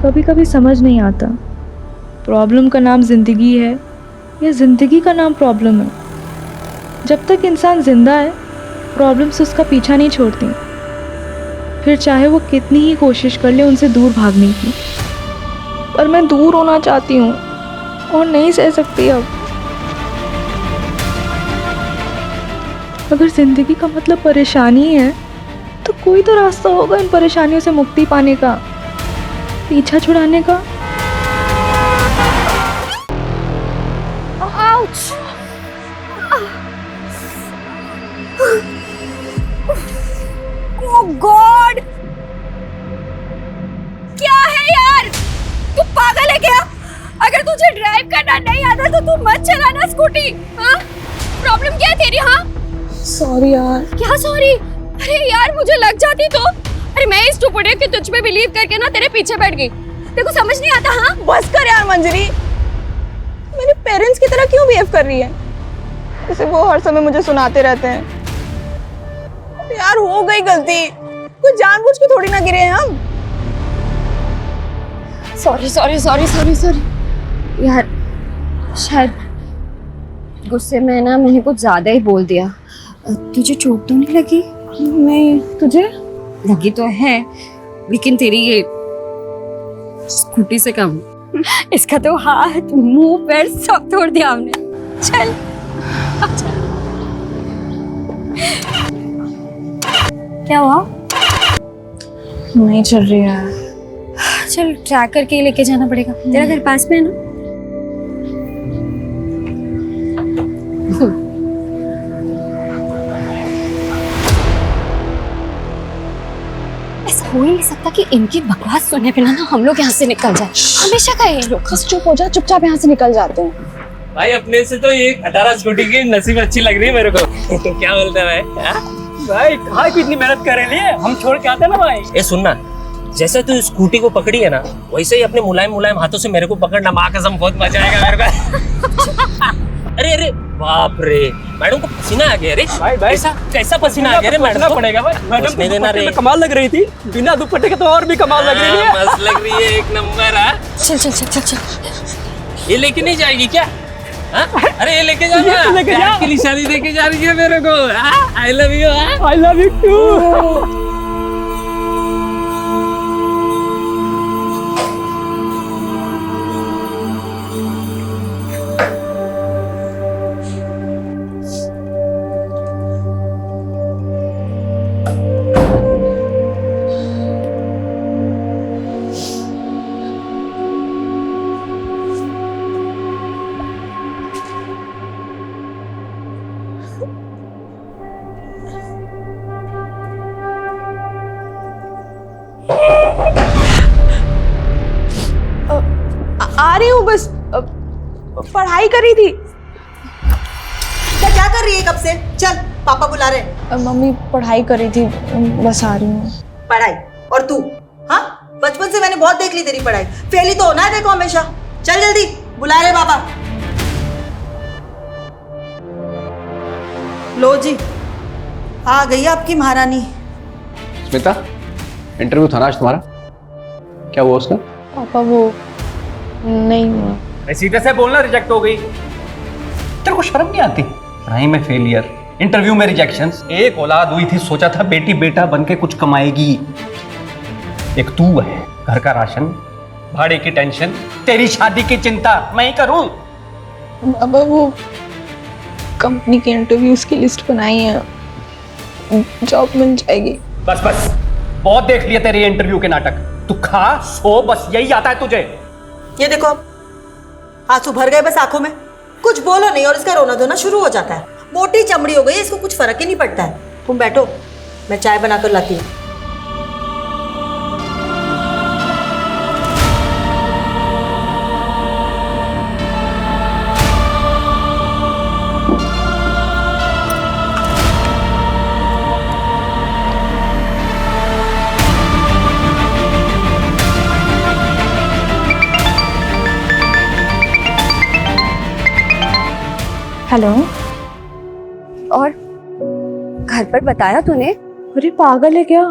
कभी कभी समझ नहीं आता प्रॉब्लम का नाम ज़िंदगी है या ज़िंदगी का नाम प्रॉब्लम है। जब तक इंसान ज़िंदा है प्रॉब्लम्स उसका पीछा नहीं छोड़ती, फिर चाहे वो कितनी ही कोशिश कर ले उनसे दूर भागने की। पर मैं दूर होना चाहती हूँ और नहीं सह सकती अब। अगर ज़िंदगी का मतलब परेशानी है तो कोई तो रास्ता होगा इन परेशानियों से मुक्ति पाने का, पीछा छुड़ाने का। Oh God! क्या है यार? तू पागल है क्या? अगर तुझे ड्राइव करना नहीं आता तो तू मत चलाना स्कूटी। हाँ? प्रॉब्लम क्या है तेरी? हाँ? सॉरी यार। क्या सॉरी? अरे यार मुझे लग जाती तो। अरे मैं इस स्टूपिड कि तुझ पे बिलीव करके ना तेरे पीछे बैठ गई। तेरे को समझ नहीं आता? हाँ? बस कर यार मंजरी, मेरे पेरेंट्स की तरह क्यों बिहेव कर रही है? जैसे वो हर समय मुझे सुनाते रहते हैं। यार हो गई गलती, कुछ जानबूझ के थोड़ी ना गिरे हैं हम। Sorry sorry sorry sorry sorry यार, शायद गुस्से में ना मैंने कुछ ज्यादा ही बोल दिया। तुझे चोट तो नहीं लगी? नहीं, तुझे लगी तो है लेकिन तेरी ये स्कूटी से कम। इसका तो हाथ मुंह पैर सब तोड़ दिया हमने। चल क्या हुआ? नहीं चल रही है। चल ट्रैक करके ही लेके जाना पड़ेगा। तेरा घर पास में है ना? ऐसा हो ही नहीं सकता कि इनकी बकवास सुनने बिना ना हम लोग यहाँ से निकल जाए। हमेशा का ये लोग। बस चुप हो जा, चुपचाप यहाँ से निकल जाते हैं। भाई अपने से तो ये 18 स्कूटी की नसीब अच्छी लग रही है मेरे को। तो क्या बोलते हैं भाई? भाई कहाँ की इतनी मेहनत कर रही है, हम छोड़ के आते ना भाई। ए सुनना, जैसे तू स्कूटी को पकड़ी है ना वैसे ही अपने मुलायम मुलायम हाथों से मेरे को पकड़ना। माँ कसम बहुत मजा आएगा मेरे को। अरे अरे बाप रे, मैडम को पसीना आ गया रे। भाई भाई कैसा पसीना आ गया रे मैडम को? पड़ेगा भाई। मैडम को दुपट्टे में कमाल लग रही थी, बिना दुपट्टे के तो और भी कमाल लग रही है। मस्त लग रही है, एक नंबर। है चल चल चल चल चल। ये लेके नहीं जाएगी क्या? अरे ये लेके जाना, लेके जा के निशानी देके जा रही है मेरे को। I love you. I love you too. आ रही हूँ, बस पढ़ाई कर रही थी। क्या कर रही है कब से? चल पापा बुला रहे। मम्मी पढ़ाई कर रही थी, बस आ रही हूँ। पढ़ाई? और तू? हाँ, बचपन से मैंने बहुत देख ली तेरी पढ़ाई। फेल ही तो होना है देखो हमेशा। चल जल्दी, बुला रहे पापा। लो जी, आ गई आपकी महारानी। स्मिता, इंटरव्यू था ना आज तुम्हारा, क्या हुआ उसका? पापा वो नहीं हुआ। सीधे से बोलना, रिजेक्ट हो गई। तेरे को शर्म नहीं आती? पढ़ाई में फेलियर, इंटरव्यू में रिजेक्शंस। एक औलाद हुई थी, सोचा था बेटी बेटा बन के कुछ कमाएगी। एक तू है, घर का राशन, भाड़े की टेंशन, तेरी शादी की चिंता मैं ही करूं? बाबा वो कंपनी के इंटरव्यूज की लिस्ट बनाई है, जॉब मिल जाएगी। बस बस, बहुत देख लिया तेरे इंटरव्यू के नाटक। तू खा सो, बस यही आता है तुझे। ये देखो, आंसू भर गए बस आंखों में। कुछ बोलो नहीं और इसका रोना धोना शुरू हो जाता है। मोटी चमड़ी हो गई, इसको कुछ फर्क ही नहीं पड़ता है। तुम बैठो, मैं चाय बनाकर लाती हूँ। हेलो। और घर पर बताया तूने? अरे पागल है क्या,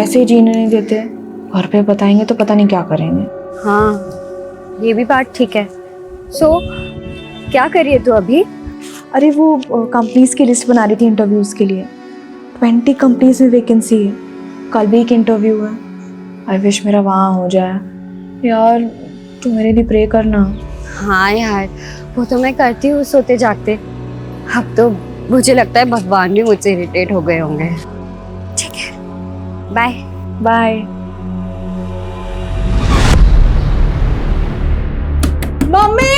ऐसे ही जीने नहीं देते। घर पे बताएंगे तो पता नहीं क्या करेंगे। हाँ, ये भी बात ठीक है। सो क्या कर रही है तू अभी? अरे वो कंपनीज की लिस्ट बना रही थी इंटरव्यूज़ के लिए। 20 कंपनीज में वैकेंसी है, कल भी एक इंटरव्यू है। आई विश मेरा वहाँ हो जाए। यार तू मेरे लिए प्रे करना। हाँ यार, वो तो मैं करती हूँ सोते जागते। अब तो मुझे लगता है भगवान भी मुझसे इरिटेट हो गए होंगे। ठीक है, बाय बाय। मम्मी,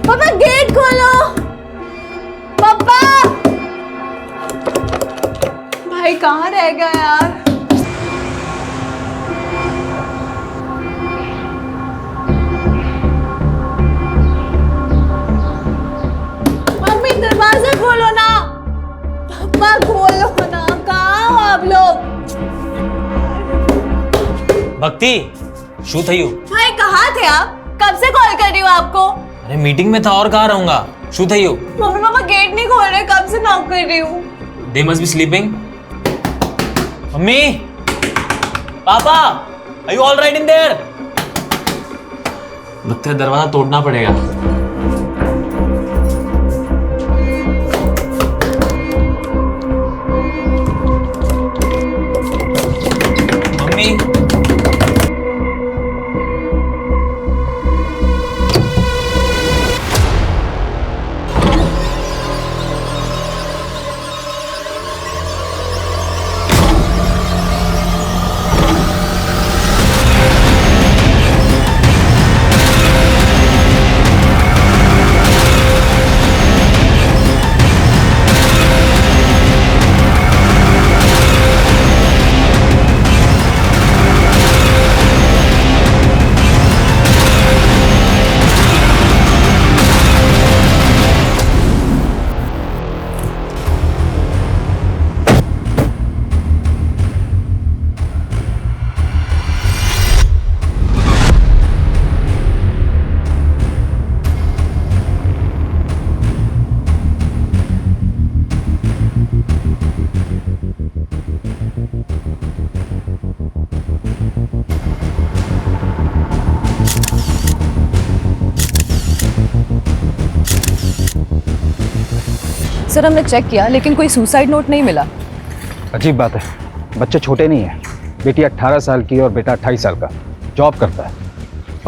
पापा गेट खोलो। पापा, भाई कहाँ रह गया यार? मम्मी दरवाजा खोलो ना। पापा खोलो ना, कहाँ हो आप लोग? भक्ति, शू थई हो? भाई कहाँ थे आप? कब से कॉल कर रही हूँ आपको? अरे मीटिंग में था और कहाँ रहूंगा। शू थई हो? मम्मी पापा गेट नहीं खोल रहे, कब से नॉक कर रही हूँ। They must be sleeping. Mummy, पापा, are you all right in there? लगता है दरवाजा तोड़ना पड़ेगा। मम्मी, सर हमने चेक किया लेकिन कोई सुसाइड नोट नहीं मिला। अजीब बात है, बच्चे छोटे नहीं हैं। बेटी 18 साल की और बेटा 28 साल का, जॉब करता है।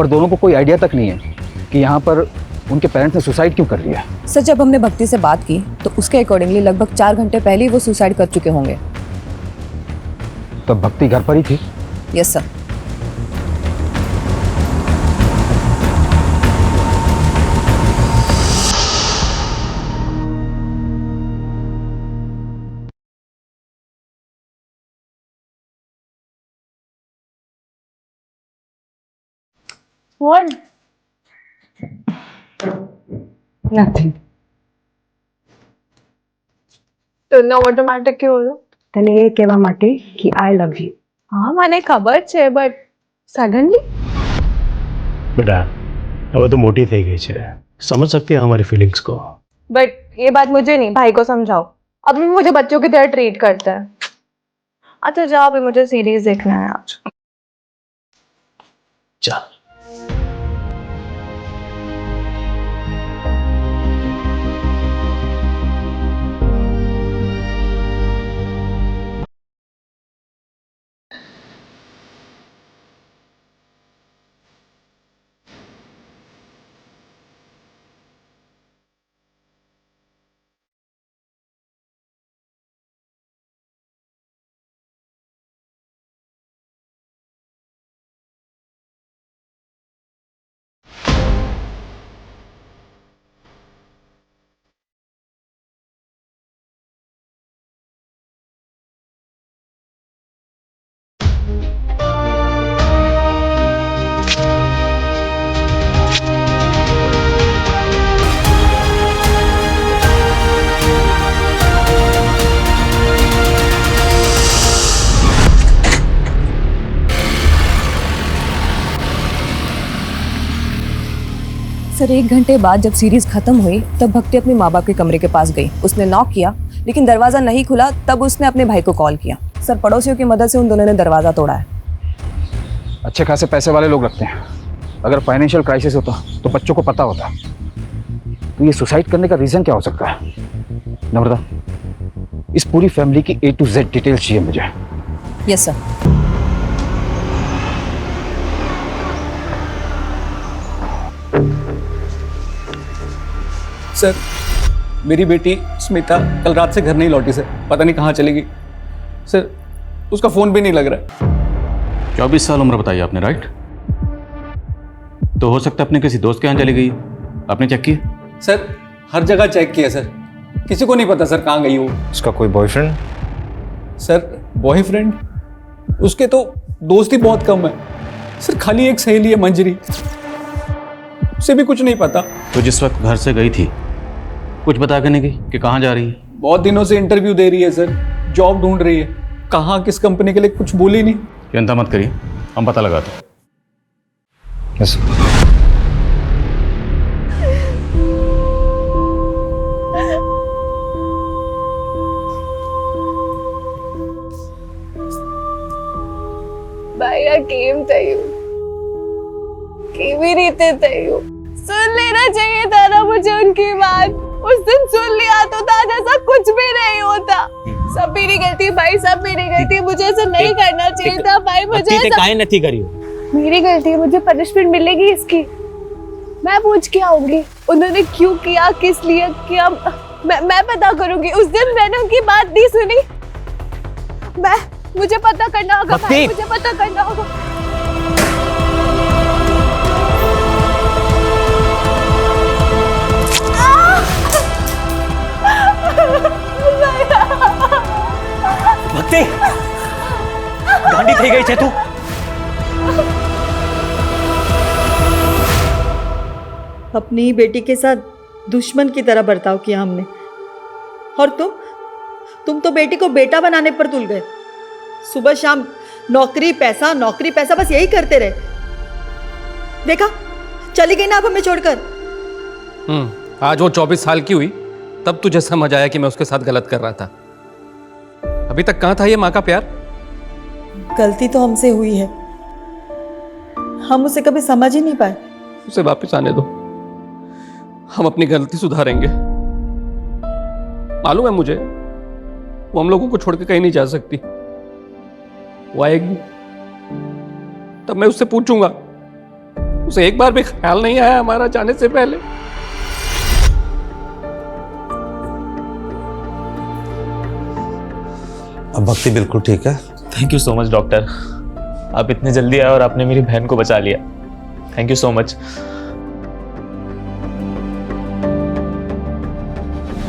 और दोनों को कोई आइडिया तक नहीं है कि यहाँ पर उनके पेरेंट्स ने सुसाइड क्यों कर लिया। सर जब हमने भक्ति से बात की तो उसके अकॉर्डिंगली लगभग 4 घंटे पहले ही वो सुसाइड कर चुके होंगे। तब भक्ति घर पर ही थी? Yes sir. What? Nothing. તને ઓટોમેટિક કેવું હતું? તને એ કહેવા માટે કે આઈ લવ યુ. હા મને ખબર છે બટ સડનલી बेटा अब तो मोटी થઈ ગઈ છે, समझ सकती है हमारी फीलिंग्स को। बट ये बात मुझे नहीं, भाई को समझाओ। अब भी मुझे बच्चों की तरह ट्रीट करता है। अच्छा जाओ, अभी मुझे सीरीज देखना है आज। चल सर 1 घंटे बाद जब सीरीज खत्म हुई तब भक्ति अपने माँ बाप के कमरे के पास गई। उसने नॉक किया लेकिन दरवाजा नहीं खुला, तब उसने अपने भाई को कॉल किया। सर पड़ोसियों की मदद से उन दोनों ने दरवाजा तोड़ा है। अच्छे खासे पैसे वाले लोग रखते हैं। अगर फाइनेंशियल क्राइसिस होता तो बच्चों को पता होता। तो ये सुसाइड करने का रीज़न क्या हो सकता है? नम्रता, इस पूरी फैमिली की A to Z डिटेल्स चाहिए मुझे। Yes sir. सर, मेरी बेटी स्मिता कल रात से घर नहीं लौटी सर, पता नहीं कहाँ चली गई सर, उसका फ़ोन भी नहीं लग रहा है। 24 साल उम्र बताई आपने, राइट? तो हो सकता है अपने किसी दोस्त के यहाँ चली गई। आपने चेक किया? सर, हर जगह चेक किया सर, किसी को नहीं पता सर कहाँ गई वो। उसका कोई बॉयफ्रेंड? Sir, boyfriend? उसके तो दोस्त ही बहुत कम है सर, खाली एक सहेली है मंजरी, उसे भी कुछ नहीं पता। तो जिस वक्त घर से गई थी कुछ बता के नहीं गई कि कहाँ जा रही है? बहुत दिनों से इंटरव्यू दे रही है सर, जॉब ढूंढ रही है, कहाँ किस कंपनी के लिए कुछ बोली नहीं। चिंता मत करिए, हम पता लगाते हैं। यस। भैया केम तयू केवी रीते तयू सुन लेना चाहिए था ना मुझे उनकी बात। उस दिन सुन लिया तो था जैसा कुछ भी नहीं होता। सब मेरी गलती भाई, सब मेरी गलती, मुझे ऐसा नहीं करना चाहिए था भाई। मुझे काहे नहीं करी? मेरी गलती है, मुझे पनिशमेंट मिलेगी इसकी। मैं पूछ के आऊंगी उन्होंने क्यों किया, किस लिए किया, मैं पता करूंगी। उस दिन मैंने उनकी बात नहीं सुनी। मुझे पता करना होगा भाई, मुझे पता करना होगा। भक्ति, गांडी થઈ ગઈ છે તું? अपनी ही बेटी के साथ दुश्मन की तरह बर्ताव किया हमने, और तुम तो बेटी को बेटा बनाने पर तुल गए। सुबह शाम नौकरी पैसा, नौकरी पैसा, बस यही करते रहे। देखा, चली गई ना अब हमें छोड़कर। आज वो 24 साल की हुई तब तुझे समझ आया कि मैं उसके साथ गलत कर रहा था। अभी तक कहाँ था ये माँ का प्यार? गलती तो हमसे हुई है, हम उसे कभी समझ ही नहीं पाए। उसे वापस आने दो, हम अपनी गलती सुधारेंगे। मालूम है मुझे, वो हम लोगों को छोड़ के कहीं नहीं जा सकती। वो आएगी तब मैं उससे पूछूंगा। उसे एक बार भी ख्याल नहीं आया हमारा जाने से पहले। अब भक्ति बिल्कुल ठीक है। Thank you so much doctor, आप इतने जल्दी आए और आपने मेरी बहन को बचा लिया। Thank you so much.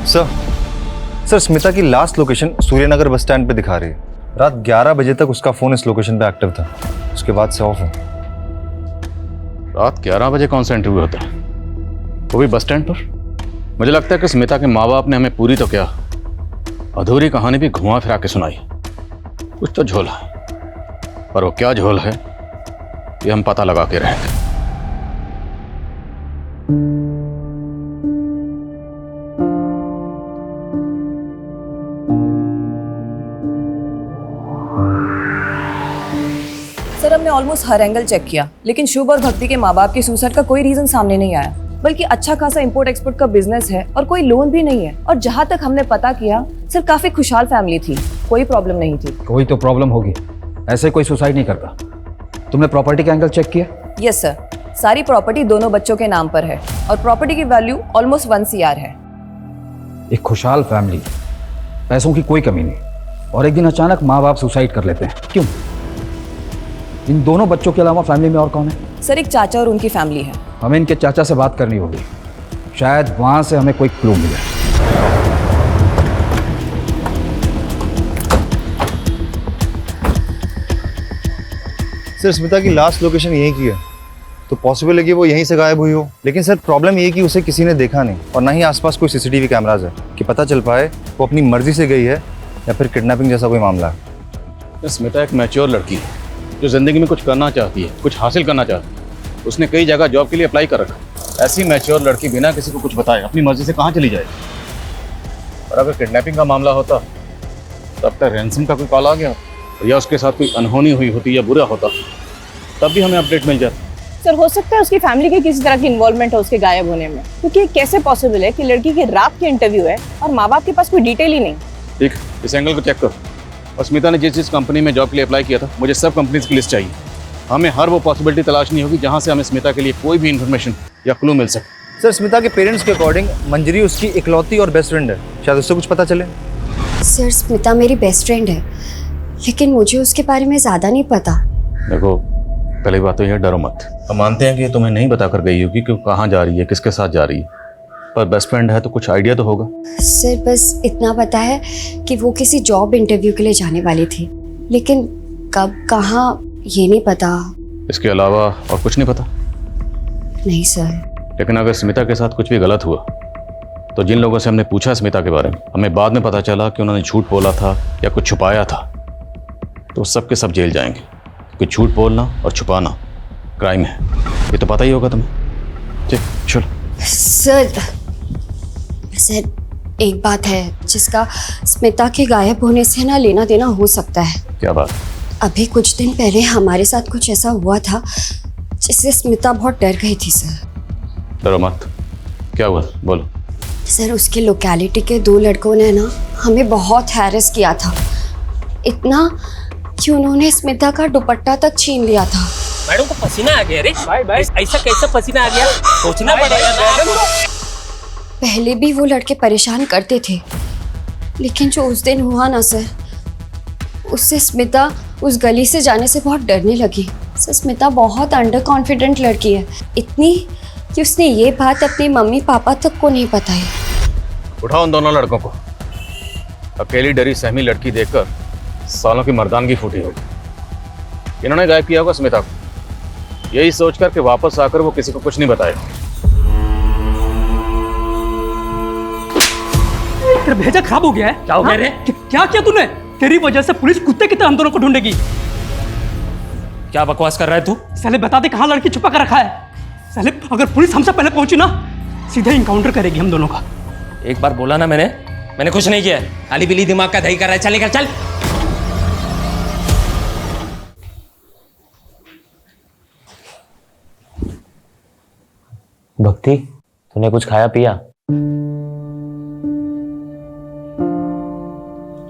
Sir, Smita की last location Suryanagar bus stand पे दिखा रही है। रात 11 बजे तक उसका फोन इस लोकेशन पे एक्टिव था, उसके बाद से ऑफ है। रात 11 बजे कौन सा इंटरव्यू होता है, वो भी बस स्टैंड पर? मुझे लगता है कि स्मिता के माँ बाप ने हमें पूरी तो क्या, अधूरी कहानी भी घुमा फिरा के सुनाई। कुछ तो झोल है, पर वो क्या झोल है ये हम पता लगा के रहेंगे। सर, हमने ऑलमोस्ट हर एंगल चेक किया, लेकिन शुभ और भक्ति के माँ बाप के सुसाइड का कोई रीजन सामने नहीं आया। बल्कि अच्छा खासा इंपोर्ट एक्सपोर्ट का बिजनेस है और कोई लोन भी नहीं है। और जहाँ तक हमने पता किया सर, काफी खुशहाल फैमिली थी, कोई प्रॉब्लम नहीं थी। कोई तो प्रॉब्लम होगी, ऐसे कोई सुसाइड नहीं करता। तुमने प्रॉपर्टी का एंगल चेक किया? यस सर, सारी प्रॉपर्टी दोनों बच्चों के नाम पर है और प्रॉपर्टी की वैल्यू ऑलमोस्ट 1 CR है। एक खुशहाल फैमिली, पैसों की कोई कमी नहीं, और एक दिन अचानक माँ बाप सुसाइड कर लेते हैं, क्यों? इन दोनों बच्चों के अलावा फैमिली में और कौन है? सर, एक चाचा और उनकी फैमिली है। हमें इनके चाचा से बात करनी होगी, शायद वहां से हमें कोई क्लू मिले। सर, स्मिता की लास्ट लोकेशन यहीं की है, तो पॉसिबल है कि वो यहीं से गायब हुई हो। लेकिन सर, प्रॉब्लम ये है कि उसे किसी ने देखा नहीं, और ना ही आसपास कोई CCTV कैमराज है कि पता चल पाए वो अपनी मर्जी से गई है या फिर किडनैपिंग जैसा कोई मामला है। स्मिता एक मैच्योर लड़की है जो जिंदगी में कुछ करना चाहती है, कुछ हासिल करना चाहती है। उसने कई जगह जॉब के लिए अप्लाई कर रखा। ऐसी मैच्योर लड़की बिना किसी को कुछ बताए अपनी मर्जी से कहाँ चली जाएगी? और अगर किडनैपिंग का मामला होता तो अब तक रैंसम का कोई कॉल आ गया, या उसके साथ कोई अनहोनी हुई होती या बुरा होता तब भी हमें अपडेट मिल जाता। सर हो सकता है उसकी फैमिली की किसी तरह की इन्वॉल्वमेंट है उसके गायब होने में, क्योंकि कैसे पॉसिबल है कि लड़की की रात की इंटरव्यू है और माँ बाप के पास कोई डिटेल ही नहीं। ठीक, इस एंगल को चेक करो। और स्मिता ने जिस कंपनी में जॉब के लिए अप्लाई किया था, मुझे सब कंपनीज की लिस्ट चाहिए। हमें हर वो पॉसिबिलिटी तलाशनी होगी जहाँ से हमें स्मिता के लिए कोई भी इन्फॉर्मेशन या क्लू मिल सके। सर स्मिता के पेरेंट्स के अकॉर्डिंग मंजरी उसकी इकलौती और बेस्ट फ्रेंड है, शायद उससे कुछ पता चले। सर स्मिता मेरी बेस्ट फ्रेंड है, लेकिन मुझे उसके बारे में ज़्यादा नहीं पता। देखो, पहली बात तो यह डरो मत। हम मानते हैं कि तुम्हें नहीं बताकर गई होगी कि कहाँ जा रही है, किसके साथ जा रही है, पर बेस्ट फ्रेंड है तो कुछ आइडिया तो होगा। सर बस इतना पता है कि वो किसी जॉब इंटरव्यू के लिए जाने वाली थी, लेकिन कब कहाँ ये नहीं पता। इसके अलावा और कुछ नहीं पता? नहीं सर। लेकिन अगर स्मिता के साथ कुछ भी गलत हुआ तो जिन लोगों से हमने पूछा स्मिता के बारे में, हमें बाद में पता चला कि उन्होंने झूठ बोला था या कुछ छुपाया था, तो सब के सब जेल जाएंगे, क्योंकि झूठ बोलना और छुपाना क्राइम है। ये तो पता ही होगा तुम्हें। ठीक, चलो। सर एक बात है जिसका स्मिता के गायब होने से ना लेना देना हो सकता है। क्या बात? अभी कुछ दिन पहले हमारे साथ कुछ ऐसा हुआ था जिससे स्मिता बहुत डर गई थी सर। डरो मत। क्या हुआ, बोलो। सर उसके लोकेलिटी के 2 लड़कों ने ना हमें बहुत हैरेस किया था, इतना कि उन्होंने स्मिता का दुपट्टा तक छीन लिया था। मैडम को पसीना आ गया रे। भाई ऐसा कैसा पसीना आ गया, सोचना पड़ेगा ना। पहले भी वो लड़के परेशान करते थे, लेकिन जो उस दिन हुआ ना सर, उससे स्मिता उस गली से जाने से बहुत डरने लगी। सर स्मिता बहुत अंडर कॉन्फिडेंट लड़की है, इतनी कि उसने ये बात अपने मम्मी पापा तक को नहीं बताई। उठाओ उन दोनों लड़कों को। अकेली डरी सहमी लड़की देखकर सालों की मर्दानगी फूटी होगी। इन्होंने गायब किया होगा स्मिता को, यही सोचकर कि वापस आकर वो किसी को कुछ नहीं बताएगा। तेरा भेजा खराब हो गया है। क्या हो गया रे? क्या किया तूने? तेरी वजह से पुलिस कुत्ते की तरह हम दोनों को ढूंढेगी। क्या बकवास कर रहा है तू? साले बता दे कहाँ लड़की छुपा कर रखा है। साले अगर पुलिस हमसे पहले पहुंची ना, सीधे इनकाउंटर करेगी हम दोनों का। एक बार बोला ना मैंने कुछ नहीं किया। खाली बिली दिमाग का दही कर रहा है। चल निकल चल। भक्ति, तूने कुछ खाया पिया?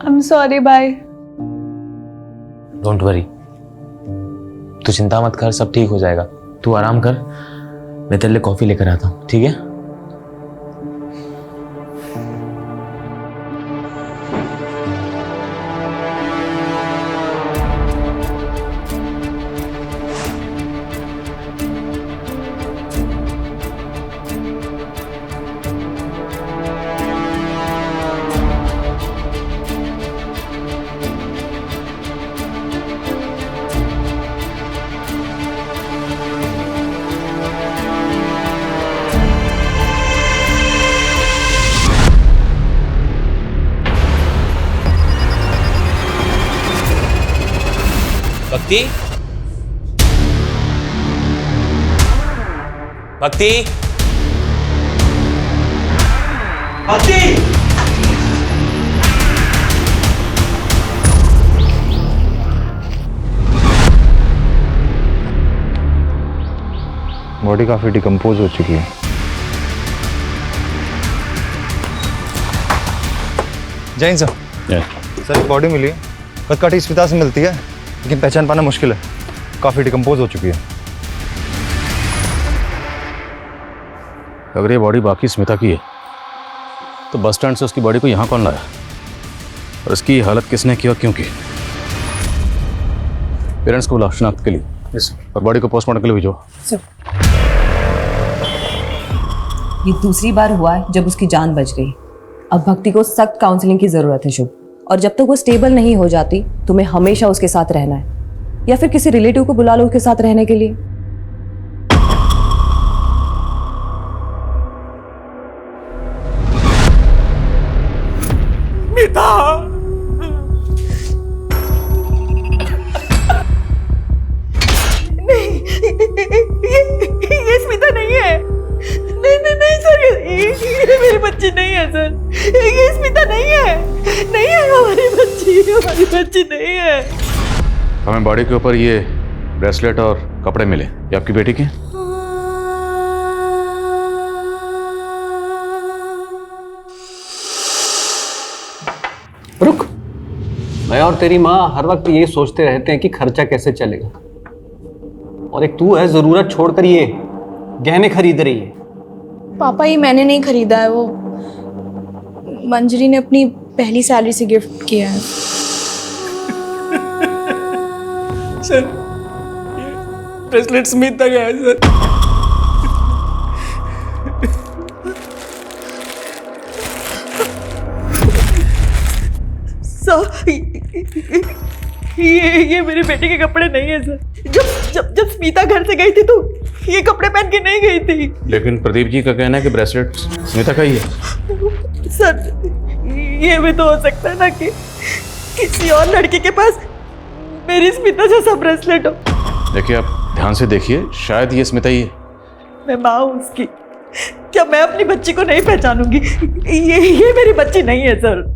I'm sorry, bye. Don't worry, तू चिंता मत कर, सब ठीक हो जाएगा। तू आराम कर, मैं तेरे लिए कॉफी लेकर आता हूँ, ठीक है? भक्ति, भक्ति, भक्ति। बॉडी काफी डिकम्पोज हो चुकी है। जैन सर, सर बॉडी मिली है, कटकाठी स्मिता से मिलती है, लेकिन पहचान पाना मुश्किल है, काफी डिकम्पोज हो चुकी है। अगर ये बॉडी बाकी स्मिता की है तो बस स्टैंड से उसकी बॉडी को यहाँ कौन लाया और इसकी हालत किसने की और क्यों की? पेरेंट्स को बुलाओ शनाख्त के लिए और बॉडी को पोस्टमार्टम के लिए भेजो। ये दूसरी बार हुआ है जब उसकी जान बच गई। अब भक्ति को सख्त काउंसलिंग की जरूरत है शुभ, और जब तक वो स्टेबल नहीं हो जाती तुम्हें हमेशा उसके साथ रहना है, या फिर किसी रिलेटिव को बुला लो उसके साथ रहने के लिए। ये स्मिता नहीं है। नहीं सर, ये मेरी बच्ची नहीं है सर। ये स्मिता नहीं है, नहीं है हमारी बच्ची नहीं है। हमें बॉडी के ऊपर ये ब्रेसलेट और कपड़े मिले, ये आपकी बेटी के? रुक, मैं और तेरी माँ हर वक्त ये सोचते रहते हैं कि खर्चा कैसे चलेगा, और एक तू है जरूरत छोड़कर ये गहने खरीद रही है। पापा, ये मैंने नहीं खरीदा है, वो मंजरी ने अपनी पहली सैलरी से गिफ्ट किया है। सर, ब्रेसलेट स्मिता का है सर। सर, ये मेरे बेटे के कपड़े नहीं है सर। जब स्मिता घर से गई थी तो ये कपड़े पहन के नहीं गई थी। लेकिन प्रदीप जी का कहना है कि ब्रेसलेट स्मिता का ही है। सर, ये भी तो हो सकता है ना कि किसी और लड़की के पास मेरी स्मिता जैसा ब्रेसलेट हो। देखिए, आप ध्यान से देखिए, शायद ये स्मिता ही है। मैं माँ हूँ उसकी, क्या मैं अपनी बच्ची को नहीं पहचानूंगी? ये मेरी बच्ची नहीं है सर।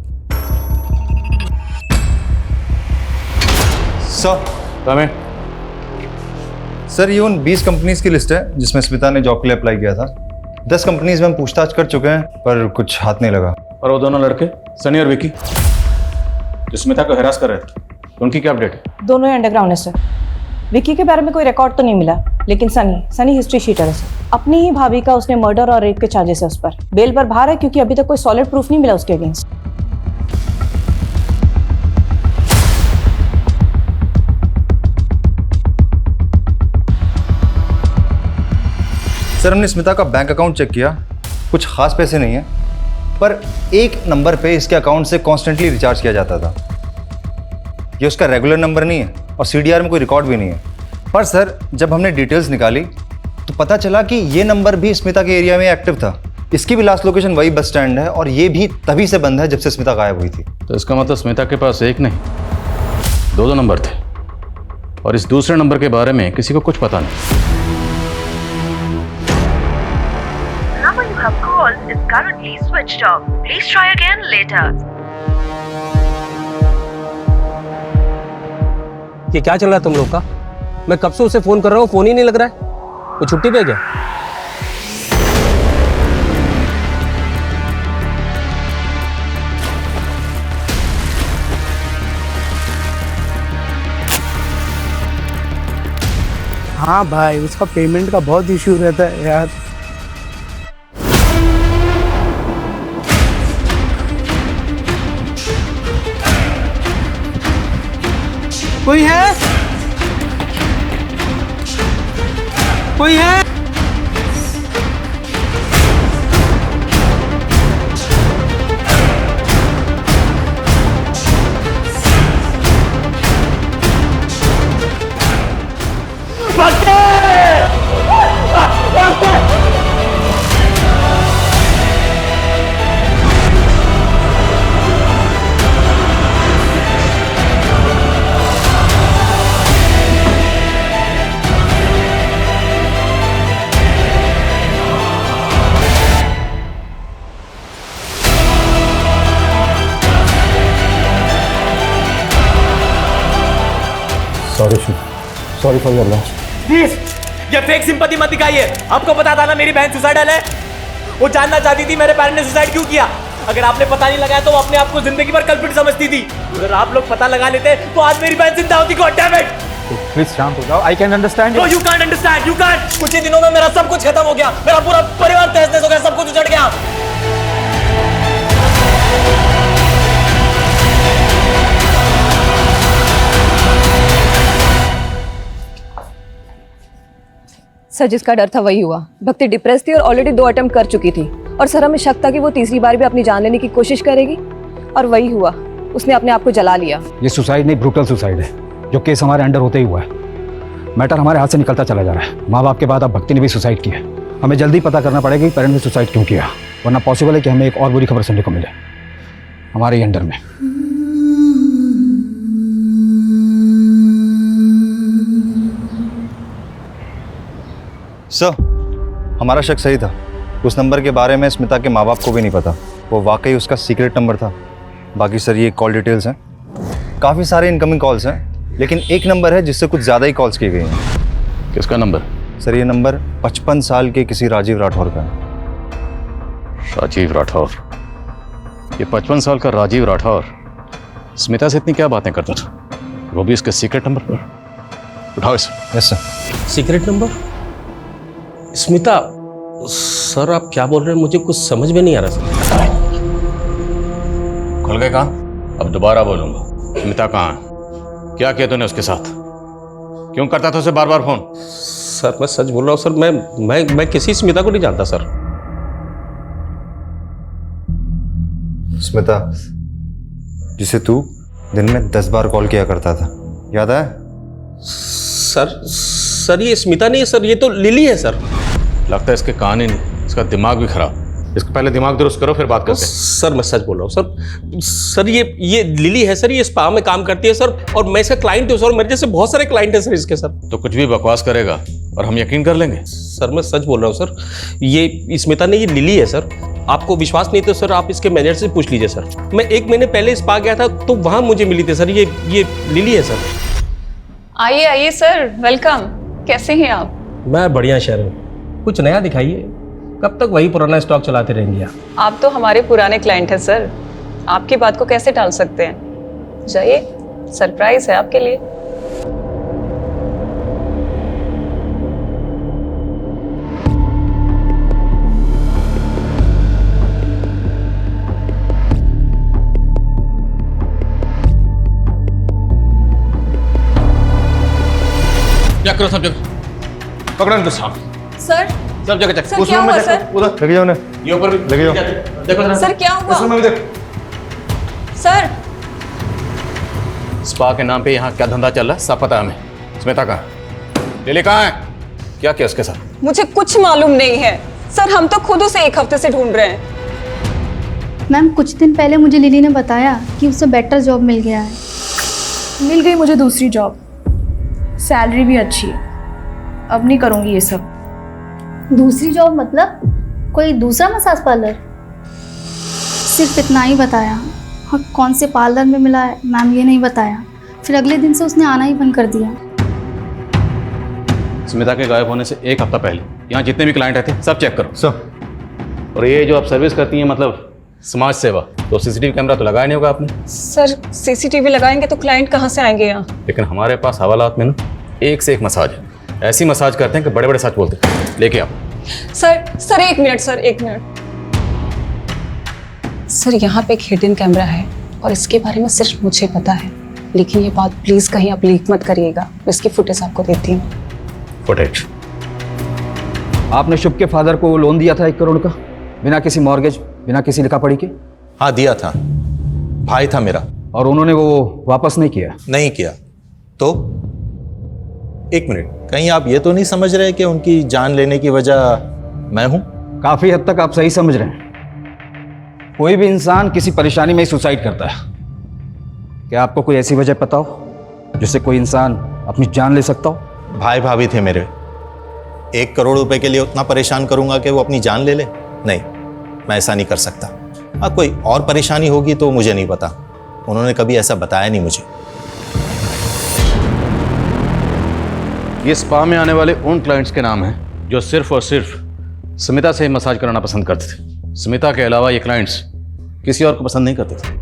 सर, ये उन 20 कंपनीज की लिस्ट है जिसमें स्मिता ने जॉब के लिए अप्लाई किया था। 10 कंपनीज में हम पूछताछ कर चुके हैं पर कुछ हाथ नहीं लगा। और वो दोनों लड़के सनी और विकी जो स्मिता को हरास कर रहे थे, उनकी क्या अपडेट है? दोनों ही अंडरग्राउंड है सर। विकी के बारे में कोई रिकॉर्ड तो नहीं मिला, लेकिन सनी हिस्ट्री शीटर है सर। अपनी ही भाभी का उसने मर्डर और रेप के चार्जेस है उस पर। बेल पर बाहर है क्योंकि अभी तक कोई सॉलिड प्रूफ नहीं मिला उसके अगेंस्ट। सर, हमने स्मिता का बैंक अकाउंट चेक किया, कुछ खास पैसे नहीं है, पर एक नंबर पे इसके अकाउंट से कॉन्स्टेंटली रिचार्ज किया जाता था। ये उसका रेगुलर नंबर नहीं है और सीडीआर में कोई रिकॉर्ड भी नहीं है। पर सर, जब हमने डिटेल्स निकाली तो पता चला कि ये नंबर भी स्मिता के एरिया में एक्टिव था। इसकी भी लास्ट लोकेशन वही बस स्टैंड है और ये भी तभी से बंद है जब से स्मिता गायब हुई थी। तो इसका मतलब स्मिता के पास एक नहीं, दो नंबर थे, और इस दूसरे नंबर के बारे में किसी को कुछ पता नहीं। is currently switched off. Please try again later. ये क्या चल रहा है तुम लोग का? मैं कब से उसे फोन कर रहा हूँ, फोन ही नहीं लग रहा है। वो छुट्टी पे क्या? हाँ भाई, उसका पेमेंट का बहुत इश्यू रहता है यार। कोई है? कोई है? Sorry for your loss. Please, ये फेक सिंपैथी मत दिखाइए। आपको पता था ना मेरी बहन सुसाइडल है। वो जानना चाहती थी मेरे पेरेंट्स ने सुसाइड क्यों किया। अगर आपने पता नहीं लगाया तो वो अपने आप को जिंदगी भर कल्प्रिट समझती थी। अगर आप लोग पता लगा लेते तो आज मेरी बहन जिंदा होती। God damn it. प्लीज शांत हो जाओ। I can understand. No, you can't understand. You can't. कुछ ही दिनों में मेरा सब कुछ खत्म हो गया। मेरा पूरा परिवार तहस-नहस हो गया, सब कुछ उजड़ गया। सर, जिसका डर था वही हुआ। भक्ति डिप्रेस थी और ऑलरेडी 2 अटेम्प्ट कर चुकी थी, और सर हमें शक था कि वो तीसरी बार भी अपनी जान लेने की कोशिश करेगी, और वही हुआ। उसने अपने आप को जला लिया। ये सुसाइड नहीं, ब्रूटल सुसाइड है, जो केस हमारे अंडर होते ही हुआ है। मैटर हमारे हाथ से निकलता चला जा रहा है। माँ बाप के बाद अब भक्ति ने भी सुसाइड किया। हमें जल्दी पता करना पड़ेगा कि पेरेंट्स ने सुसाइड क्यों किया, वरना पॉसिबल है कि हमें एक और बुरी खबर सुनने को मिले हमारे ही अंडर में। सर, हमारा शक सही था। उस नंबर के बारे में स्मिता के माँ बाप को भी नहीं पता। वो वाकई उसका सीक्रेट नंबर था। बाकी सर, ये कॉल डिटेल्स हैं, काफ़ी सारे इनकमिंग कॉल्स हैं। लेकिन एक नंबर है जिससे कुछ ज़्यादा ही कॉल्स की गई हैं। किसका नंबर? सर ये नंबर 55 साल के किसी राजीव राठौर का है। राजीव राठौर? ये 55 साल का राजीव राठौर स्मिता से इतनी क्या बातें करता था, वो भी इसके सीक्रेट नंबर पर? उठाओ इसे। Yes sir. Secret number? Smita? Sir आप क्या बोल रहे हैं, मुझे कुछ समझ में नहीं आ रहा सर। खुल गए कान? अब दोबारा बोलूंगा। स्मिता कहाँ है? क्या किया तूने उसके साथ? क्यों करता था उसे बार बार फोन? सर मैं सच बोल रहा हूँ सर, मैं किसी स्मिता को नहीं जानता सर। स्मिता जिसे तू दिन में 10 बार कॉल किया करता था, याद है? सर ये स्मिता नहीं है सर, ये तो लिली है सर। लगता है इसके कान ही नहीं, इसका दिमाग भी खराब। इसको पहले दिमाग दुरुस्त करो फिर बात करते हैं। सर मैं सच बोल रहा हूँ सर ये लिली है सर, ये स्पा में काम करती है सर, और मैं इसका क्लाइंट हूँ सर, मेरे जैसे बहुत सारे क्लाइंट हैं सर इसके सर। तो कुछ भी बकवास करेगा और हम यकीन कर लेंगे? सर मैं सच बोल रहा हूँ सर, ये स्मिता नहीं, ये लिली है सर। आपको विश्वास नहीं तो सर आप इसके मैनेजर से पूछ लीजिए सर। मैं 1 महीने पहले स्पा गया था तो वहां मुझे मिली थी सर, ये लिली है सर। आइए आइए सर, वेलकम। कैसे हैं आप? मैं बढ़िया शहर, कुछ नया दिखाइए। कब तक वही पुराना स्टॉक चलाते रहेंगे आप तो हमारे पुराने क्लाइंट हैं सर, आपकी बात को कैसे टाल सकते हैं। जाइए, सरप्राइज है आपके लिए। क्या करो सब जगह, पकड़ो इनको साहब। सर सब जगह चेक। सर क्या हुआ सर? उधर लगे जाओ ना, ये ऊपर भी लगे जाओ। देखो जरा। सर क्या हुआ? इसमें भी देख। सर स्पा के नाम पे यहाँ क्या धंधा चल रहा है सब पता है हमें। स्मिता कहाँ? लिली कहाँ है? क्या किया उसके साथ? मुझे कुछ मालूम नहीं है सर, हम तो खुद उसे 1 हफ्ते से ढूंढ रहे हैं। मैम कुछ दिन पहले मुझे लिली ने बताया कि उसे बेटर जॉब मिल गया है। मिल गई मुझे दूसरी जॉब, सैलरी भी अच्छी है। अब नहीं करूँगी ये सब। दूसरी जॉब मतलब कोई दूसरा मसाज पार्लर? सिर्फ इतना ही बताया, और कौन से पार्लर में मिला है मैम ये नहीं बताया। फिर अगले दिन से उसने आना ही बंद कर दिया। स्मिता के गायब होने से 1 हफ्ता पहले यहाँ जितने भी क्लाइंट आए थे सब चेक करो। सब। और ये जो आप सर्विस करती हैं मतलब समाज सेवा, तो सीसीटीवी कैमरा तो लगाया नहीं होगा आपने? सर सीसीटीवी लगाएंगे तो क्लाइंट कहाँ से आएंगे यहाँ? लेकिन हमारे पास हवालात में ना एक से एक मसाज है, ऐसी मसाज करते हैं कि बड़े बड़े सच बोलते हैं। लेके आओ। Sir 1 minute sir, 1 minute. Sir यहाँ पे एक हिडन कैमरा है और इसके बारे में सिर्फ मुझे पता है, लेकिन ये बात प्लीज कहीं आप लीक मत करिएगा। मैं इसकी फुटेज आपको देती हूँ। फुटेज? आपने शुभ के फादर को लोन दिया था 1 करोड़ का, बिना किसी मॉर्गेज, बिना किसी लिखा पढ़ी के? हाँ दिया था, भाई था मेरा। और उन्होंने वो वापस नहीं किया? नहीं किया। तो 1 मिनट, कहीं आप ये तो नहीं समझ रहे कि उनकी जान लेने की वजह मैं हूं? काफी हद तक आप सही समझ रहे हैं। कोई भी इंसान किसी परेशानी में ही सुसाइड करता है। क्या आपको कोई ऐसी वजह पता हो जिससे कोई इंसान अपनी जान ले सकता हो? भाई भाभी थे मेरे, 1 करोड़ रुपए के लिए उतना परेशान करूंगा कि वो अपनी जान ले ले? नहीं, मैं ऐसा नहीं कर सकता। हाँ कोई और परेशानी होगी तो मुझे नहीं पता, उन्होंने कभी ऐसा बताया नहीं मुझे। ये स्पा में आने वाले उन क्लाइंट्स के नाम हैं जो सिर्फ और सिर्फ स्मिता से मसाज कराना पसंद करते थे। स्मिता के अलावा ये क्लाइंट्स किसी और को पसंद नहीं करते थे।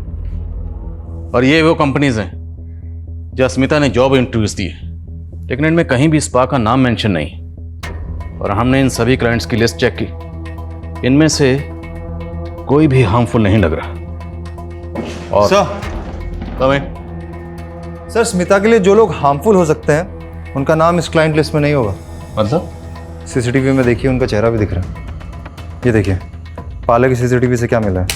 और ये वो कंपनीज हैं जहाँ स्मिता ने जॉब इंटरव्यूज दिए, लेकिन इनमें कहीं भी स्पा का नाम मेंशन नहीं। और हमने इन सभी क्लाइंट्स की लिस्ट चेक की, इनमें से कोई भी हार्मफुल नहीं लग रहा। और सर स्मिता के लिए जो लोग हार्मफुल हो सकते हैं उनका नाम इस क्लाइंट लिस्ट में नहीं होगा। मतलब? सीसीटीवी में देखिए, उनका चेहरा भी दिख रहा है। ये देखिए पार्लर की सीसीटीवी से क्या मिला है।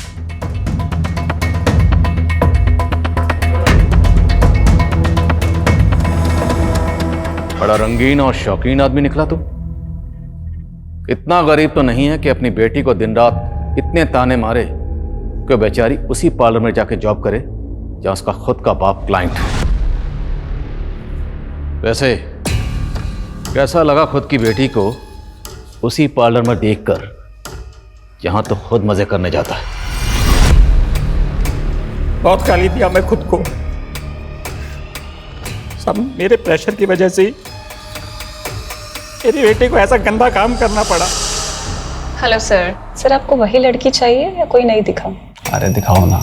बड़ा रंगीन और शौकीन आदमी निकला तू। इतना गरीब तो नहीं है कि अपनी बेटी को दिन रात इतने ताने मारे कि बेचारी उसी पार्लर में जाके जॉब करे जहां उसका खुद का बाप क्लाइंट है। वैसे कैसा लगा खुद की बेटी को उसी पार्लर में देखकर जहां तो खुद मजे करने जाता है? बहुत गाली दिया मैं खुद को। सब मेरे प्रेशर की वजह से ही मेरी बेटी को ऐसा गंदा काम करना पड़ा। Hello sir. सर आपको वही लड़की चाहिए या कोई नई दिखाऊं? अरे दिखाओ ना।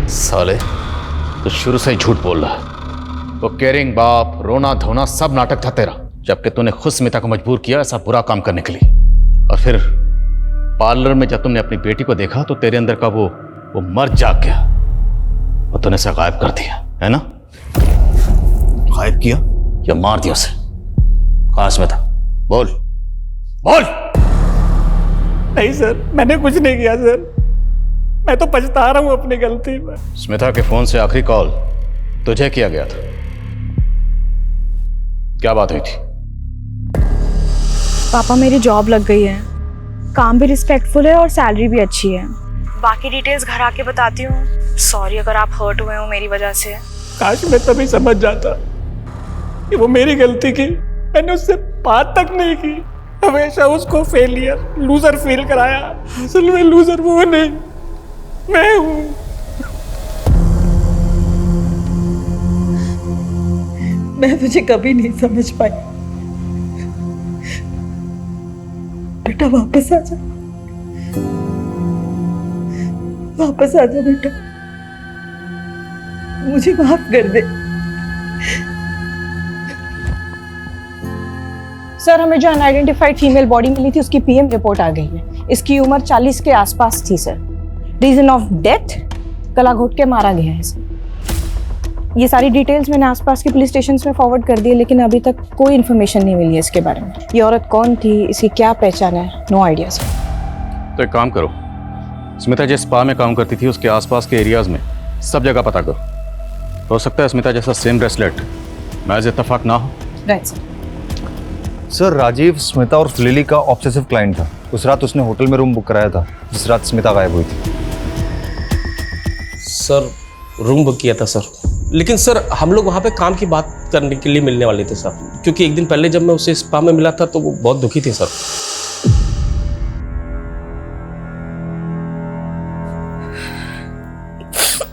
साले तो शुरू से ही झूठ बोल रहा है। वो केयरिंग बाप, रोना धोना सब नाटक था तेरा, जबकि तूने खुद स्मिता को मजबूर किया ऐसा बुरा काम करने के लिए। और फिर पार्लर में जब तुमने अपनी बेटी को देखा तो तेरे अंदर का वो मर्द जाग गया और तूने उसे गायब कर दिया, है ना? गायब किया या मार दिया उसे? कहाँ स्मिता? बोल बोल। नहीं सर, मैंने कुछ नहीं किया सर। मैं तो पछता रहा हूँ अपनी गलती में। स्मिता के फोन से आखिरी कॉल तुझे किया गया था, क्या बात हुई थी? पापा मेरी जॉब लग गई है, काम भी रिस्पेक्टफुल है और सैलरी भी अच्छी है। बाकी डिटेल्स घर आके बताती हूँ। सॉरी अगर आप हर्ट हुए हो मेरी वजह से। काश मैं तभी समझ जाता कि वो मेरी गलती की। मैंने उससे बात तक नहीं की, हमेशा उसको फेलियर, लूजर फील कराया। असल में लूजर वो नहीं, मैं हूं। मैं तुझे कभी नहीं समझ पाई। बेटा वापस आ जा, वापस आ जा बेटा, मुझे माफ कर दे। सर हमें जो अनआइडेंटिफाइड फीमेल बॉडी मिली थी उसकी पीएम रिपोर्ट आ गई है। इसकी उम्र 40 के आसपास थी सर। रीजन ऑफ डेथ, गला घोट के मारा गया है सर। ये सारी डिटेल्स मैंने आसपास के पुलिस स्टेशन में फॉरवर्ड कर दी है, लेकिन अभी तक कोई इन्फॉर्मेशन नहीं मिली है इसके बारे में। ये औरत कौन थी, इसकी क्या पहचान है, नो आइडिया सर। तो एक काम करो, स्मिता जिस स्पा में काम करती थी उसके आसपास के एरियाज में सब जगह पता करो। हो सकता है स्मिता जैसा सेम ब्रेसलेट महज इत्तेफाक ना हो। Right sir. Sir Rajiv Smita और लिली का ऑब्सेसिव क्लाइंट था। उस रात उसने होटल में रूम बुक कराया था जिस रात स्मिता गायब हुई थी। सर रूम बुक किया था सर, लेकिन सर हम लोग वहाँ पे काम की बात करने के लिए मिलने वाले थे सर, क्योंकि एक दिन पहले जब मैं उसे स्पा में मिला था तो वो बहुत दुखी थी सर।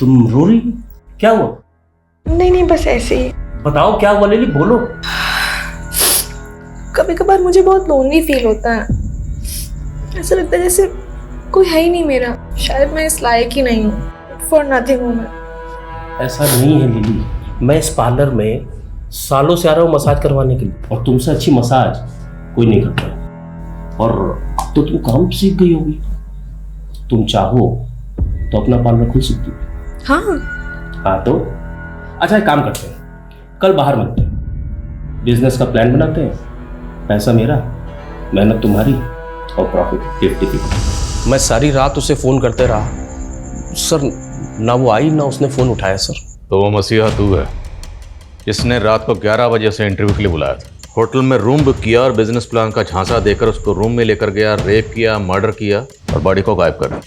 तुम रो रही हो? क्या हुआ? नहीं बस ऐसे ही। बताओ क्या हुआ लिली, बोलो। कभी कभार मुझे बहुत लोनली फील होता है। ऐसा लगता है जैसे कोई है ही नहीं मेरा। शायद मैं इस लायक ही नहीं हूँ। फॉर नथिंग हूँ मैं। ऐसा नहीं है लिली, मैं इस पार्लर में सालों से आ रहा हूँ मसाज करवाने के लिए, और तुमसे अच्छी मसाज कोई नहीं करता। और अब तो तुम काम सीख गई होगी, तुम चाहो तो अपना पार्लर खुल सकती हो। हाँ तो अच्छा एक काम करते हैं, कल बाहर मिलते हैं, बिजनेस का प्लान बनाते हैं। पैसा मेरा, मेहनत तुम्हारी और प्रॉफिट 50-50। मैं सारी रात उसे फोन करते रहा सर, ना वो आई ना उसने फोन उठाया सर। तो वो मसीहा तू है जिसने रात को 11 बजे से इंटरव्यू के लिए बुलाया था, होटल में रूम बुक किया और बिजनेस प्लान का झांसा देकर उसको रूम में लेकर गया, रेप किया, मर्डर किया और बॉडी को गायब कर दिया।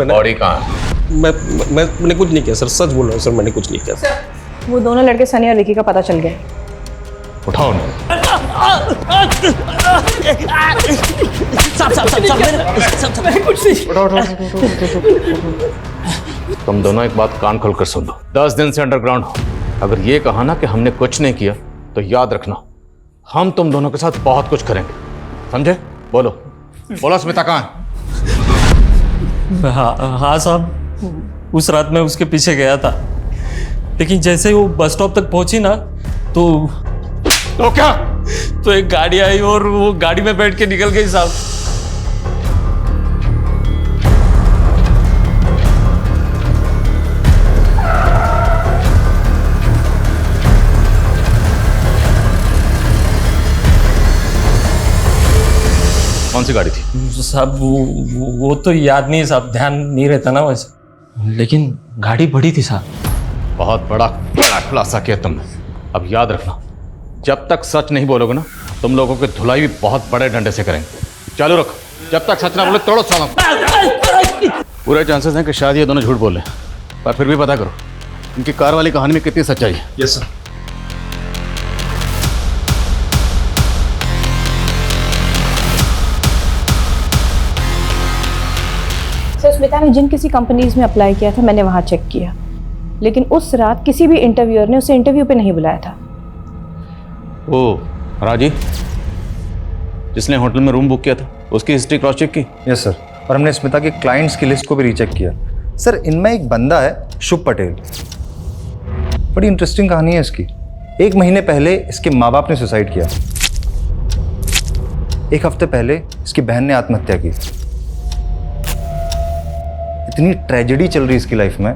बॉडी कहाँ है? मैंने कुछ नहीं किया सर, सच बोल रहा हूँ सर, मैंने कुछ नहीं किया सर। वो दोनों लड़के सनी और विकी का पता चल गया। उठाओ ना। तुम दोनों एक बात कान खोलकर सुन लो, 10 दिन से अंडरग्राउंड हो। अगर ये कहा ना कि हमने कुछ नहीं किया तो याद रखना हम तुम दोनों के साथ बहुत कुछ करेंगे, समझे? बोलो बोलो, स्मिता कहाँ है? हाँ साहब, उस रात मैं उसके पीछे गया था, लेकिन जैसे ही वो बस स्टॉप तक पहुंची ना तो क्या? तो एक गाड़ी आई और वो गाड़ी में बैठ के निकल गई साहब। कौन सी गाड़ी थी? साहब वो तो याद नहीं है साहब, ध्यान नहीं रहता ना वैसे। लेकिन गाड़ी बड़ी थी साहब। बहुत बड़ा बड़ा खुलासा किया तुमने। अब याद रखना, जब तक सच नहीं बोलोगे ना, तुम लोगों की धुलाई भी बहुत बड़े डंडे से करेंगे। चालू रखो, जब तक सच ना बोले तोड़ो सालों। पूरे चांसेस हैं कि शायद ये दोनों झूठ बोले, पर फिर भी पता करो इनकी कार वाली कहानी में कितनी सच्चाई है। Yes sir. स्मिता ने जिन किसी कंपनीज में अप्लाई किया था मैंने वहाँ चेक किया, लेकिन उस रात किसी भी इंटरव्यूअर ने उसे इंटरव्यू पे नहीं बुलाया था। ओ राजी, जिसने होटल में रूम बुक किया था, उसकी हिस्ट्री क्रॉस चेक की? यस सर, और हमने स्मिता के क्लाइंट्स की लिस्ट को भी रीचेक किया। सर इनमें एक बंदा है शुभ पटेल, बड़ी इंटरेस्टिंग कहानी है इसकी। 1 महीने पहले इसके माँ बाप ने सुसाइड किया, 1 हफ्ते पहले इसकी बहन ने आत्महत्या की। इतनी ट्रेजेडी चल रही है इसकी लाइफ में,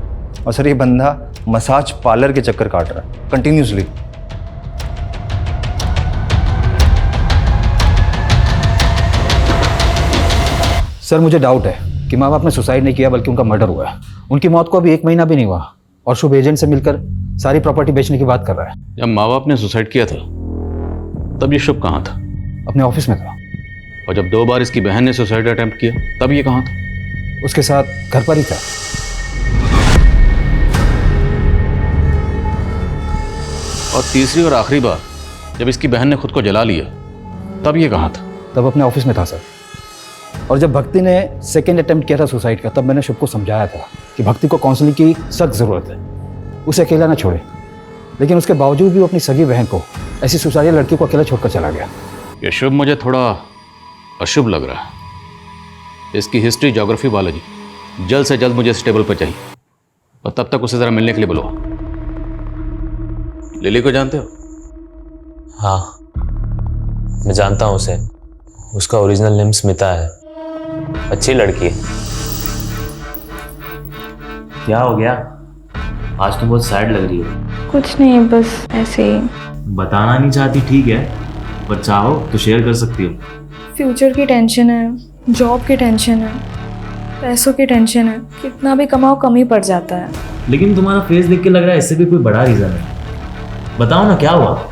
और सर ये बंदा मसाज पार्लर के चक्कर काट रहा है कंटिन्यूसली। सर मुझे डाउट है कि माँ बाप ने सुसाइड नहीं किया बल्कि उनका मर्डर हुआ है। उनकी मौत को अभी 1 महीना भी नहीं हुआ और शुभ एजेंट से मिलकर सारी प्रॉपर्टी बेचने की बात कर रहा है। जब माँ बाप ने सुसाइड किया था तब ये शुभ कहाँ था? अपने ऑफिस में था। और जब 2 बार इसकी बहन ने सुसाइड अटेम्प्ट किया तब ये कहाँ था? उसके साथ घर पर ही था। और तीसरी और आखिरी बार जब इसकी बहन ने खुद को जला लिया तब ये कहाँ था? तब अपने ऑफिस में था सर। और जब भक्ति ने सेकेंड अटेम्प्ट किया था सुसाइड का, तब मैंने शुभ को समझाया था कि भक्ति को काउंसलिंग की सख्त ज़रूरत है, उसे अकेला ना छोड़े। लेकिन उसके बावजूद भी वो अपनी सगी बहन को, ऐसी सुसाइड लड़की को अकेला छोड़कर चला गया। ये शुभ मुझे थोड़ा अशुभ लग रहा है। इसकी हिस्ट्री, ज्योग्राफी, बायोलॉजी जल्द से जल्द मुझे इस टेबल पर चाहिए, और तब तक उसे ज़रा मिलने के लिए बुलाओ। लिली को जानते हो? हाँ, मैं जानता हूँ उसे। उसका ओरिजिनल नेम स्मिता है। अच्छी लड़की है। क्या हो गया? आज तो बहुत सैड लग रही है। कुछ नहीं, बस ऐसे ही। बताना नहीं चाहती ठीक है, पर चाहो तो शेयर कर सकती हो। फ्यूचर की टेंशन है, जॉब की टेंशन है, पैसों की टेंशन है। कितना भी कमाओ कम ही पड़ जाता है। लेकिन तुम्हारा फेस देख के लग रहा है इससे भी कोई बड़ा रीज़न है। बताओ ना क्या हुआ?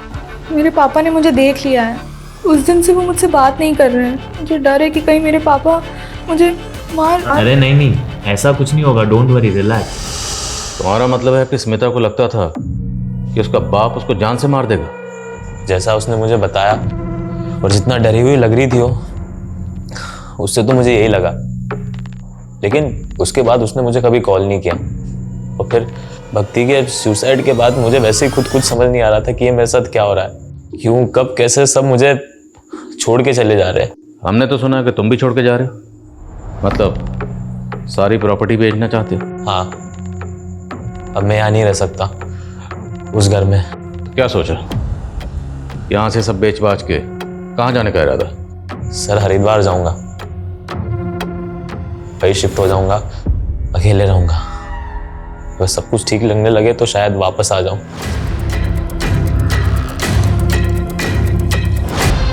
मेरे पापा ने मुझे देख लिया है। उस दिन से वो मुझसे बात नहीं कर रहे हैं। मुझे डर है कि कहीं मेरे पापा मुझे मार। अरे नहीं, ऐसा कुछ नहीं होगा। Don't worry, relax. तुम्हारा मतलब है कि स्मिता को लगता था कि उसका बाप उसको जान से मार देगा? जैसा उसने मुझे बताया और जितना डरी हुई लग रही थी वो, उससे तो मुझे यही लगा। लेकिन उसके बाद उसने मुझे कभी कॉल नहीं किया। और फिर भक्ति के सुसाइड के बाद मुझे वैसे ही खुद कुछ समझ नहीं आ रहा था कि ये मेरे साथ क्या हो रहा है। क्यों, कब, कैसे सब मुझे छोड़ के चले जा रहे हैं। हमने तो सुना कि तुम भी छोड़ के जा रहे हो, मतलब सारी प्रॉपर्टी बेचना चाहते हो? हाँ, अब मैं यहाँ नहीं रह सकता उस घर में। तो क्या सोचा? यहाँ से सब बेच बाच के कहाँ जाने का इरादा? सर हरिद्वार जाऊंगा, वही शिफ्ट हो जाऊंगा, अकेले रहूंगा। बस सब कुछ ठीक लगने लगे तो शायद वापस आ जाऊं।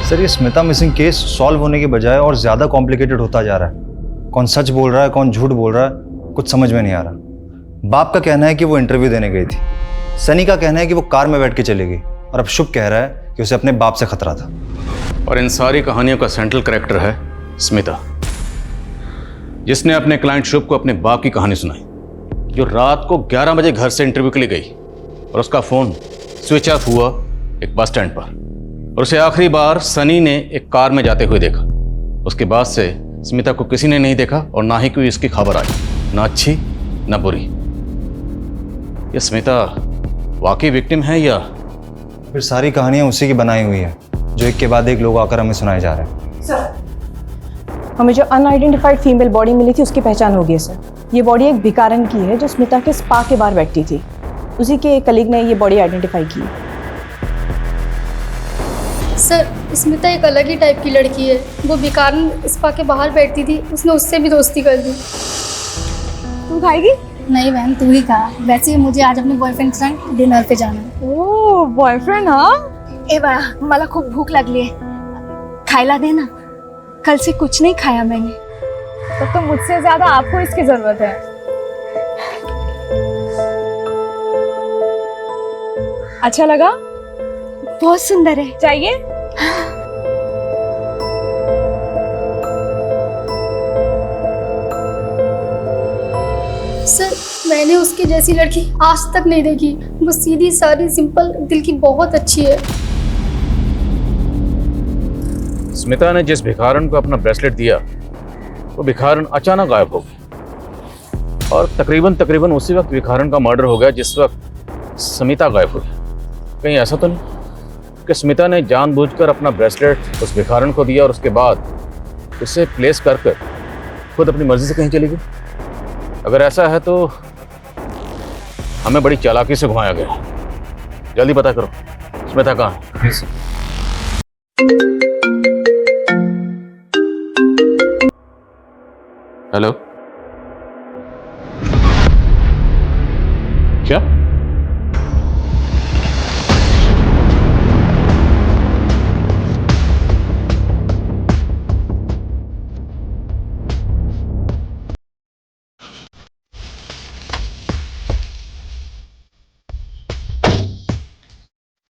सर ये स्मिता मिसिंग केस सॉल्व होने के बजाय और ज़्यादा कॉम्प्लिकेटेड होता जा रहा है। कौन सच बोल रहा है, कौन झूठ बोल रहा है, कुछ समझ में नहीं आ रहा। बाप का कहना है कि वो इंटरव्यू देने गई थी, सनी का कहना है कि वो कार में बैठ के चली गई, और अब शुभ कह रहा है कि उसे अपने बाप से खतरा था। और इन सारी कहानियों का सेंट्रल कैरेक्टर है स्मिता, जिसने अपने क्लाइंट शुभ को अपने बाप की कहानी सुनाई, जो रात को 11 बजे घर से इंटरव्यू के लिए गई और उसका फ़ोन स्विच ऑफ हुआ एक बस स्टैंड पर, और उसे आखिरी बार सनी ने एक कार में जाते हुए देखा। उसके बाद से स्मिता को किसी ने नहीं देखा और ना ही कोई इसकी खबर आई, ना अच्छी ना बुरी। ये स्मिता वाकई विक्टिम है या फिर सारी कहानियां उसी की बनाई हुई है, जो एक के बाद एक लोग आकर हमें सुनाए जा रहे हैं? सर हमें जो अनआइडेंटिफाइड फीमेल बॉडी मिली थी उसकी पहचान हो गई है सर। ये बॉडी एक भिखारन की है जो स्मिता के स्पा के बाहर बैठती थी। उसी के एक कलीग ने ये बॉडी आइडेंटिफाई की। सर स्मिता एक अलग ही टाइप की लड़की है। वो भिखारन स्पा के बाहर बैठती थी, उसने उससे भी दोस्ती कर दी। तू खाएगी? नहीं बहन, तू ही खा। वैसे ही मुझे आज अपने बॉयफ्रेंड के साथ डिनर पे जाना है। ओह बॉयफ्रेंड? हाँ ए बाया, मला खूप भूक लागली है, खायला दे ना। कल से कुछ नहीं खाया मैंने। तब तो मुझसे ज्यादा आपको इसकी जरूरत है। अच्छा लगा? बहुत सुंदर है। चाहिए? सर मैंने उसकी जैसी लड़की आज तक नहीं देखी। वो सीधी सादी सिंपल दिल की बहुत अच्छी है। स्मिता ने जिस भिखारन को अपना ब्रेसलेट दिया वो भिखारन अचानक गायब हो गई और तकरीबन उसी वक्त भिखारन का मर्डर हो गया जिस वक्त स्मिता गायब हुई। कहीं ऐसा तो नहीं कि स्मिता ने जानबूझकर अपना ब्रेसलेट उस भिखारन को दिया और उसके बाद उसे प्लेस कर खुद अपनी मर्जी से कहीं चली गई? अगर ऐसा है तो हमें बड़ी चालाकी से घुमाया गया। जल्दी पता करो स्मिता कहाँ है। हेलो, क्या?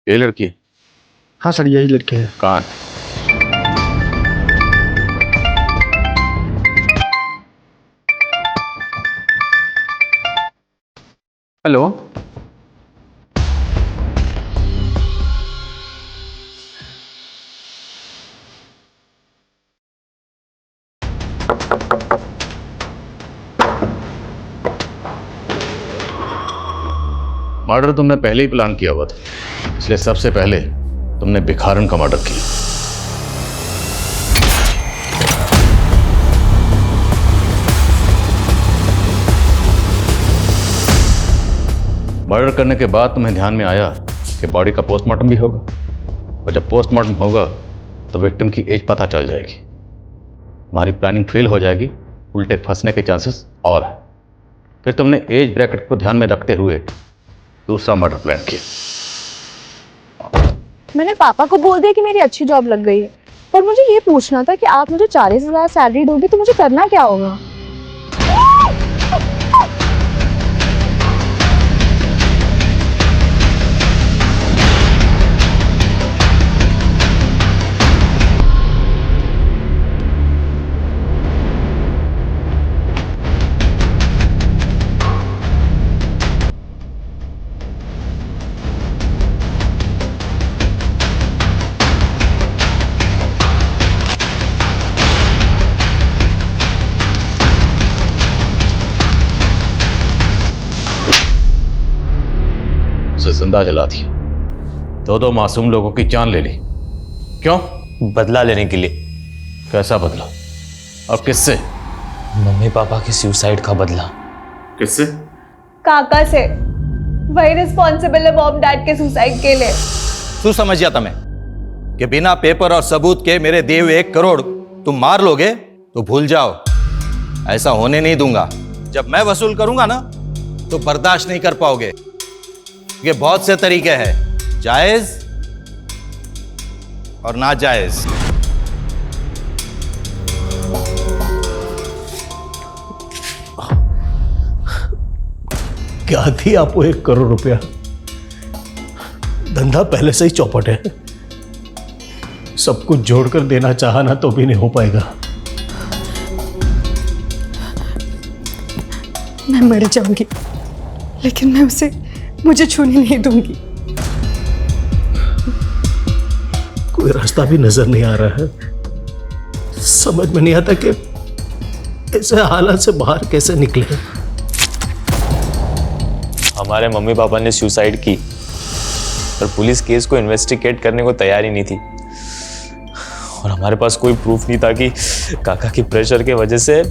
ये लड़की? हाँ सर यही लड़के हैं। कहाँ है? हेलो, मर्डर तुमने पहले ही प्लान किया हुआ था, इसलिए सबसे पहले तुमने भिखारन का मर्डर किया। मर्डर करने के बाद तुम्हें ध्यान में आया कि बॉडी का पोस्टमार्टम भी होगा, और जब पोस्टमार्टम होगा तो विक्टिम की एज पता चल जाएगी। हमारी प्लानिंग फेल हो जाएगी, उल्टे फंसने के चांसेस और है। फिर तुमने एज ब्रैकेट को ध्यान में रखते हुए दूसरा मर्डर प्लान किया। मैंने पापा को बोल दिया कि मेरी अच्छी जॉब लग गई है, पर मुझे ये पूछना था कि आप मुझे 40,000 सैलरी दोगे तो मुझे करना क्या होगा? उसे जिंदा जला दिया, दो मासूम लोगों की जान ले ली। क्यों? बदला लेने के लिए। कैसा बदला और किससे? मम्मी पापा के सुसाइड का बदला। किससे? काका से। वही रिस्पॉन्सिबल है मॉम डैड के सुसाइड के लिए। तू समझ जाता मैं कि बिना पेपर और सबूत के मेरे दिए हुए 1 करोड़ तुम मार लोगे तो भूल जाओ, ऐसा होने नहीं दूंगा। जब मैं वसूल करूंगा ना तो बर्दाश्त नहीं कर पाओगे। ये बहुत से तरीके हैं, जायज और नाजायज। क्या थी आपको 1 करोड़ रुपया? धंधा पहले से ही चौपट है, सब कुछ जोड़कर देना चाहा ना तो भी नहीं हो पाएगा। मैं मर जाऊंगी लेकिन मैं उसे मुझे छूने नहीं दूंगी। कोई रास्ता भी नजर नहीं आ रहा है, समझ में नहीं आता कि ऐसे हालात से बाहर कैसे निकले। हमारे मम्मी पापा ने सुसाइड की, पर पुलिस केस को इन्वेस्टिगेट करने को तैयार ही नहीं थी, और हमारे पास कोई प्रूफ नहीं था कि काका की प्रेशर के वजह से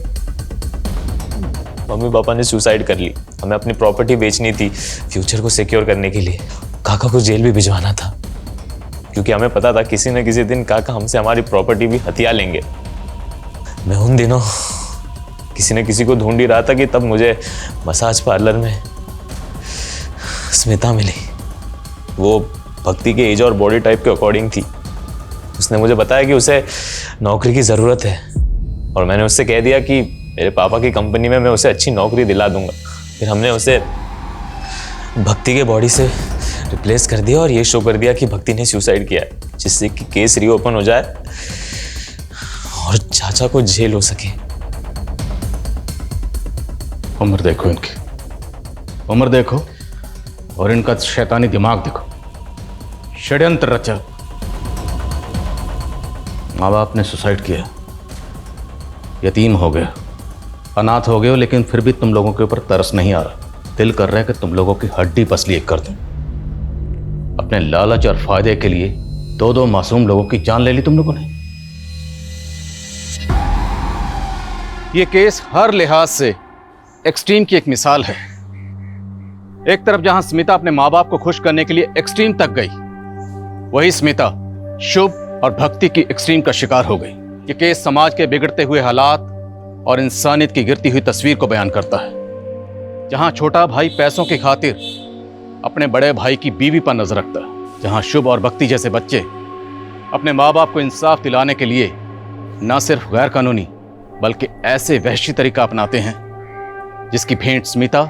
मम्मी पापा ने सुसाइड कर ली। हमें अपनी प्रॉपर्टी बेचनी थी फ्यूचर को सिक्योर करने के लिए। काका को जेल भी भिजवाना था, क्योंकि हमें पता था किसी न किसी दिन काका हमसे हमारी प्रॉपर्टी भी हथिया लेंगे। मैं उन दिनों किसी न किसी को ढूंढ ही रहा था कि तब मुझे मसाज पार्लर में स्मिता मिली। वो भक्ति के एज और बॉडी टाइप के अकॉर्डिंग थी। उसने मुझे बताया कि उसे नौकरी की ज़रूरत है, और मैंने उससे कह दिया कि मेरे पापा की कंपनी में मैं उसे अच्छी नौकरी दिला दूंगा। फिर हमने उसे भक्ति के बॉडी से रिप्लेस कर दिया और ये शो कर दिया कि भक्ति ने सुसाइड किया है, जिससे कि केस रीओपन हो जाए और चाचा को जेल हो सके। उम्र देखो इनकी, उम्र देखो और इनका शैतानी दिमाग देखो। षड्यंत्र रचा, माँ बाप ने सुसाइड किया, यतीम हो गए, अनाथ हो गए हो, लेकिन फिर भी तुम लोगों के ऊपर तरस नहीं आ रहा। दिल कर रहा है कि तुम लोगों की हड्डी पसली एक कर दूं। अपने लालच और फायदे के लिए दो दो मासूम लोगों की जान ले ली तुम लोगों ने। ये केस हर लिहाज से एक्सट्रीम की एक मिसाल है। एक तरफ जहां स्मिता अपने माँ बाप को खुश करने के लिए एक्सट्रीम तक गई, वही स्मिता शुभ और भक्ति की एक्सट्रीम का शिकार हो गई। ये केस समाज के बिगड़ते हुए हालात और इंसानियत की गिरती हुई तस्वीर को बयान करता है। जहां छोटा भाई पैसों की खातिर अपने बड़े भाई की बीवी पर नजर रखता है, जहां शुभ और भक्ति जैसे बच्चे अपने माँ बाप को इंसाफ दिलाने के लिए न सिर्फ गैर कानूनी बल्कि ऐसे वहशी तरीका अपनाते हैं जिसकी भेंट स्मिता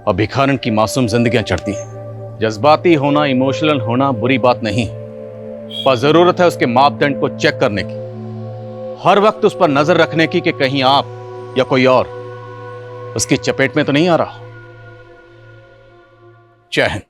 और भिखारन की मासूम जिंदगियां चढ़ती हैं। जज्बाती होना, इमोशनल होना बुरी बात नहीं, पर जरूरत है उसके मापदंड को चेक करने की, हर वक्त उस पर नजर रखने की कि कहीं आप या कोई और उसकी चपेट में तो नहीं आ रहा। जय हिंद।